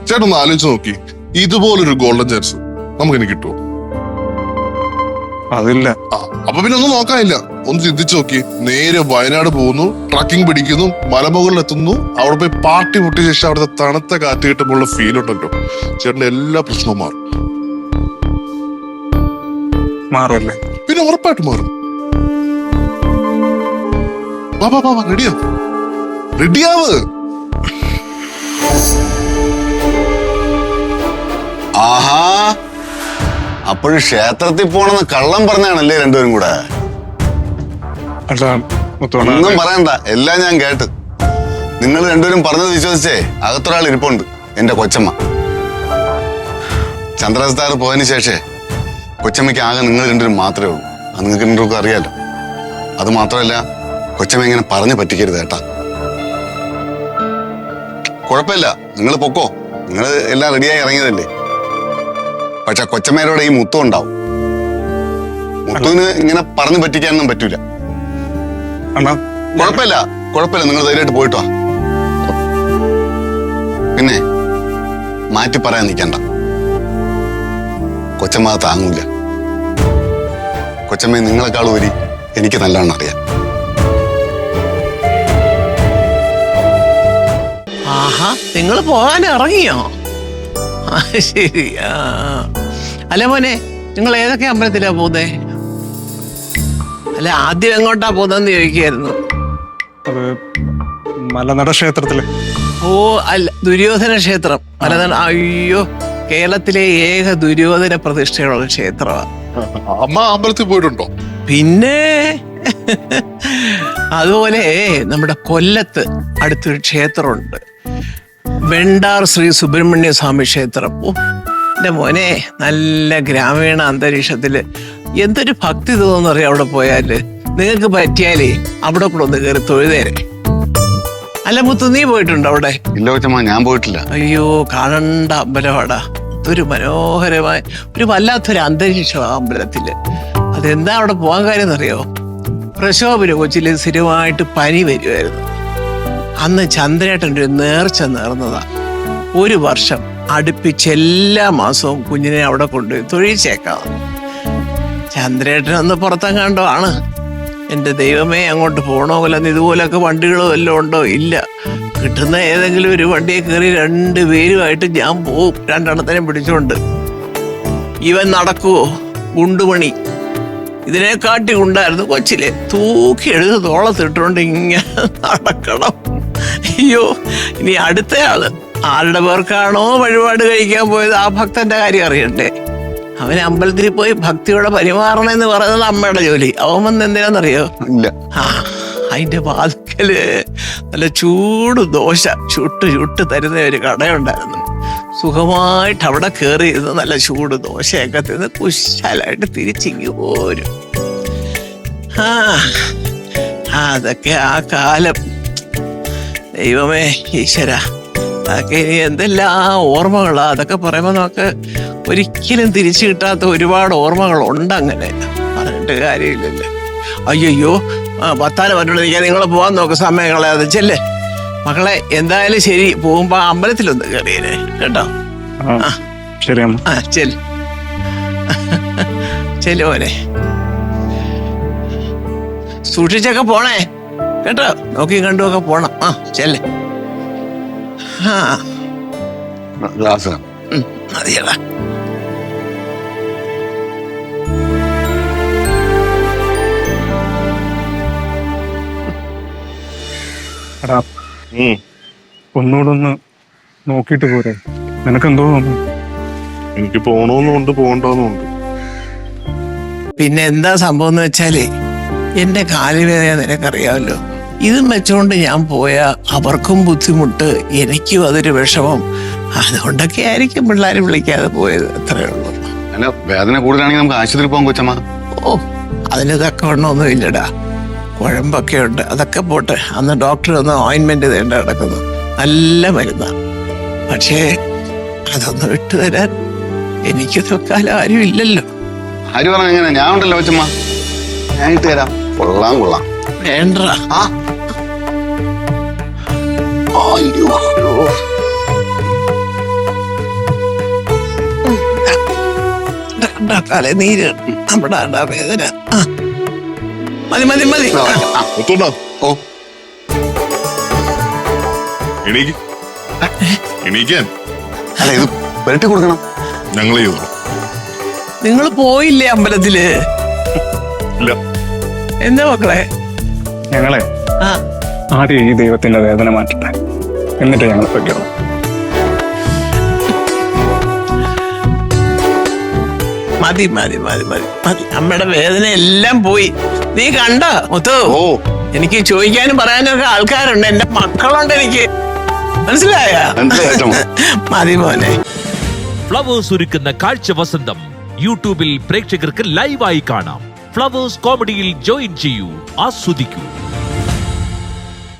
ചേട്ടൻ ഒന്ന് ആലോചിച്ച് നോക്കി, ഇതുപോലൊരു ഗോൾഡൻ ചാൻസ് നമുക്കിനി കിട്ടുമോ? അതില്ല. അപ്പൊ പിന്നെ ഒന്നും നോക്കാനില്ല. ഒന്ന് ചിന്തിച്ചു നോക്കി, നേരെ വയനാട് പോകുന്നു, ട്രക്കിംഗ് പിടിക്കുന്നു, മലമുകളിൽ എത്തുന്നു, അവിടെ പോയി പാർട്ടി പൊട്ടിയ ശേഷം അവിടുത്തെ തണുത്ത കാറ്റ് കിട്ടുമ്പോഴുള്ള ഫീൽ ഉണ്ടല്ലോ, ചേട്ടന്റെ എല്ലാ പ്രശ്നവും മാറും. മാറുമല്ലേ? പിന്നെ ഉറപ്പായിട്ട് മാറും. റെഡിയാവ്. ആഹാ, അപ്പോഴും ക്ഷേത്രത്തിൽ പോണെന്ന് കള്ളം പറഞ്ഞാണല്ലേ രണ്ടുപേരും കൂടെ? ഒന്നും പറയണ്ട, എല്ലാം ഞാൻ കേട്ട്. നിങ്ങൾ രണ്ടുപേരും പറഞ്ഞത് വിശ്വസിച്ചേ അകത്തൊരാൾ ഇരിപ്പുണ്ട്, എന്റെ കൊച്ചമ്മ. ചന്ദ്രസ്താർ പോയതിനു ശേഷേ കൊച്ചമ്മയ്ക്ക് ആകെ നിങ്ങൾ രണ്ടുപേരും മാത്രമേ ഉള്ളൂ. അത് നിങ്ങൾക്ക് രണ്ടുപേർക്കും അറിയാലോ. അത് മാത്രമല്ല, കൊച്ചമ്മ ഇങ്ങനെ പറഞ്ഞു പറ്റിക്കരുത് കേട്ടാ. കുഴപ്പമില്ല, നിങ്ങൾ പൊക്കോ, നിങ്ങൾ എല്ലാം റെഡിയായി ഇറങ്ങിയതല്ലേ. പക്ഷെ കൊച്ചമ്മേരോടെ ഈ മുത്തം ഉണ്ടാവും. മുത്തുവിന് ഇങ്ങനെ പറഞ്ഞു പറ്റിക്കാനൊന്നും പറ്റൂല. കുഴപ്പമില്ല, നിങ്ങൾ ധൈര്യമായിട്ട് പോയിട്ടോ. പിന്നെ മാറ്റി പറയാൻ നിൽക്കണ്ട, കൊച്ചമ്മ താങ്ങൂല. കൊച്ചമ്മയെ നിങ്ങളെക്കാൾ ഉപരി എനിക്ക് നല്ലവണ്ണം അറിയാം. ആഹാ, നിങ്ങൾ പോകാൻ ഇറങ്ങിയോ? ശരി. അല്ല മോനെ, നിങ്ങൾ ഏതൊക്കെ അമ്പലത്തിലാ പോകുന്നേ? അല്ല, ആദ്യം എങ്ങോട്ടാ പോകുന്നതെന്ന് ചോദിക്കായിരുന്നു. മലനട ക്ഷേത്രത്തില്. ഓ അല്ല, ദുര്യോധന ക്ഷേത്രം. മലനട. അയ്യോ, കേരളത്തിലെ ഏക ദുര്യോധന പ്രതിഷ്ഠയുള്ള ക്ഷേത്രമാണ്. അമ്മ അമ്പലത്തിൽ പോയിട്ടുണ്ടോ? പിന്നെ അതുപോലെ നമ്മുടെ കൊല്ലത്ത് അടുത്തൊരു ക്ഷേത്രമുണ്ട്, വെണ്ടാർ ശ്രീ സുബ്രഹ്മണ്യ സ്വാമി ക്ഷേത്രം. ഓ എന്റെ മോനെ, നല്ല ഗ്രാമീണ അന്തരീക്ഷത്തില് എന്തൊരു ഭക്തി തോന്നുന്നറിയാം അവിടെ പോയാല്. നിങ്ങൾക്ക് പറ്റിയാലേ അവിടെ കൂടെ ഒന്ന് കയറി തൊഴുതേരെ. അല്ല മുത്തു, നീ പോയിട്ടുണ്ടോ അവിടെ? ഇല്ല കൊച്ചമ്മ, ഞാൻ പോയിട്ടില്ല. അയ്യോ, കാണണ്ട അമ്പലമാടാ. ഇതൊരു മനോഹരമായ ഒരു വല്ലാത്തൊരു അന്തരീക്ഷമാണ് അമ്പലത്തില്. അതെന്താ അവിടെ പോകാൻ കാര്യം എന്നറിയോ? പ്രശോഭന് കൊച്ചില് സ്ഥിരമായിട്ട് പനി വരുമായിരുന്നു. അന്ന് ചന്ദ്രേട്ടൻ്റെ ഒരു നേർച്ച നേർന്നതാ. ഒരു വർഷം അടുപ്പിച്ച് എല്ലാ മാസവും കുഞ്ഞിനെ അവിടെ കൊണ്ടുപോയി തൊഴിച്ചേക്കാം. ചന്ദ്രേട്ടനൊന്ന് പുറത്തെങ്ങാണ്ടോ ആണ്. എൻ്റെ ദൈവമേ, അങ്ങോട്ട് പോകണോ അല്ലെന്ന് ഇതുപോലൊക്കെ വണ്ടികളോ വല്ലതും ഉണ്ടോ? ഇല്ല. കിട്ടുന്ന ഏതെങ്കിലും ഒരു വണ്ടിയെ കയറി 2 പേരുമായിട്ട് ഞാൻ പോവും, 2 പിടിച്ചോണ്ട്. ഇവൻ നടക്കുവോ? ഗുണ്ടുമണി ഇതിനെക്കാട്ടി ഉണ്ടായിരുന്നു കൊച്ചിലെ. തൂക്കി എടുത്ത് തോളത്തിട്ടുകൊണ്ട് ഇങ്ങനെ നടക്കണം. അയ്യോ, ഇനി അടുത്തയാള് ആരുടെ പേർക്കാണോ വഴിപാട് കഴിക്കാൻ പോയത് ആ ഭക്തന്റെ കാര്യം അറിയണ്ടേ. അവന് അമ്പലത്തിൽ പോയി ഭക്തിയോടെ പെരുമാറണമെന്ന് പറയുന്നത് അമ്മയുടെ ജോലി. അവൻ വന്ന് എന്തിനാന്നറിയോ? അതിന്റെ വാതിക്കല് നല്ല ചൂട് ദോശ ചുട്ട് തരുന്ന ഒരു കടയുണ്ടായിരുന്നു. സുഖമായിട്ട് അവിടെ കയറി ഇരുന്ന് നല്ല ചൂട് ദോശയൊക്കെ തിന്ന് കുശാലായിട്ട് തിരിച്ചിങ്ങി പോരും. അതൊക്കെ ആ കാലം. ദൈവമേ ഈശ്വര, അതൊക്കെ ഇനി എന്തെല്ലാം ഓർമ്മകളാ. അതൊക്കെ പറയുമ്പോൾ നമുക്ക് ഒരിക്കലും തിരിച്ചു കിട്ടാത്ത ഒരുപാട് ഓർമ്മകളുണ്ട്. അങ്ങനെ പറഞ്ഞിട്ട് കാര്യമില്ലല്ലോ. അയ്യോ, പത്താല് പറഞ്ഞിട്ട് നിങ്ങളെ പോകാൻ നോക്ക്, സമയം കളയാതെ ചെല്ലേ. മക്കളെ, എന്തായാലും ശരി, പോകുമ്പോ അമ്പലത്തിലൊന്ന് കയറിയേ കേട്ടോ. ചെല്ലു മോനെ, സൂക്ഷിച്ചൊക്കെ പോണേ കേട്ടോ. നോക്കി കണ്ടുമൊക്കെ പോണം. ചെല്ലേ. മതിയടാ. ഒന്നുകൂടെ നോക്കിട്ട് പോരെ? നിനക്കെന്തോ തോന്നുന്നു? എനിക്ക് പോണോന്നുണ്ട്, പോകണ്ടോന്നുണ്ട്. പിന്നെ എന്താ സംഭവം എന്ന് വെച്ചാലേ, എന്റെ കാലുവേദന നിനക്കറിയാമല്ലോ. ഇതും വെച്ചോണ്ട് ഞാൻ പോയാ അവർക്കും ബുദ്ധിമുട്ട്, എനിക്കും അതൊരു വിഷമം. അതുകൊണ്ടൊക്കെ ആയിരിക്കും പിള്ളേരെ വിളിക്കാതെ പോയത്. അത്രേ ഉള്ളൂ. അല്ല, വേദന കൂടുതലാണെങ്കിൽ നമുക്ക് ആശുപത്രി പോകാം കൊച്ചമ്മ. ഓ, അതിന് തക്കവണ്ണമൊന്നും ഇല്ലടാ. കുഴമ്പൊക്കെ ഉണ്ട്, അതൊക്കെ പോട്ടെ. അന്ന് ഡോക്ടർ ഒന്ന് ഓയിൻമെന്റ് തേണ്ട കിടക്കുന്നു. നല്ല മരുന്നാ. പക്ഷേ അതൊന്ന് വിട്ടുതരാൻ എനിക്ക് തൽക്കാലം ആരും ഇല്ലല്ലോ. ആര് പറഞ്ഞ എങ്ങനെ? ഞാൻ ഉണ്ടല്ലോ കൊച്ചമ്മ, ഞാൻ ഇട്ട് തരാം. കൊള്ളാം. വേണ്ട. തല നീര് നമ്മുടെ വേദന. ആ. മതി മതി മതി. മുത്തോണ്ണ ഓ എണീക്ക് എണീക്കാൻ അല്ല ഇത് പുരട്ടി കൊടുക്കണം. ഞങ്ങൾ ചെയ്തോളാം. നിങ്ങൾ പോയില്ലേ അമ്പലത്തില്? ഇല്ല എന്താ മക്കളെ? ഞങ്ങളെ ആ ആദ്യം ഈ ദൈവത്തിന്റെ വേദന മാറ്റട്ടെ, എന്നിട്ട് ഞങ്ങൾ പൊയ്ക്കോളാം. മതി മതി മതി മതി മതി. അമ്മയുടെ വേദന എല്ലാം പോയി. നീ കണ്ടോ മുത്തു? ഓ എനിക്ക് ചോദിക്കാനും പറയാനും ഒക്കെ ആൾക്കാരുണ്ട്. എന്റെ മക്കളുണ്ട് എനിക്ക്. മനസ്സിലായ? മനസ്സിലായിട്ടോ. മതി മോനെ. ഫ്ലവേഴ്സ് ഒരുക്കുന്ന കാഴ്ച വസന്തം യൂട്യൂബിൽ പ്രേക്ഷകർക്ക് ലൈവായി കാണാം. ഫ്ലവേഴ്സ് കോമഡിയിൽ ജോയിൻ ചെയ്യൂ, ആസ്വദിക്കൂ.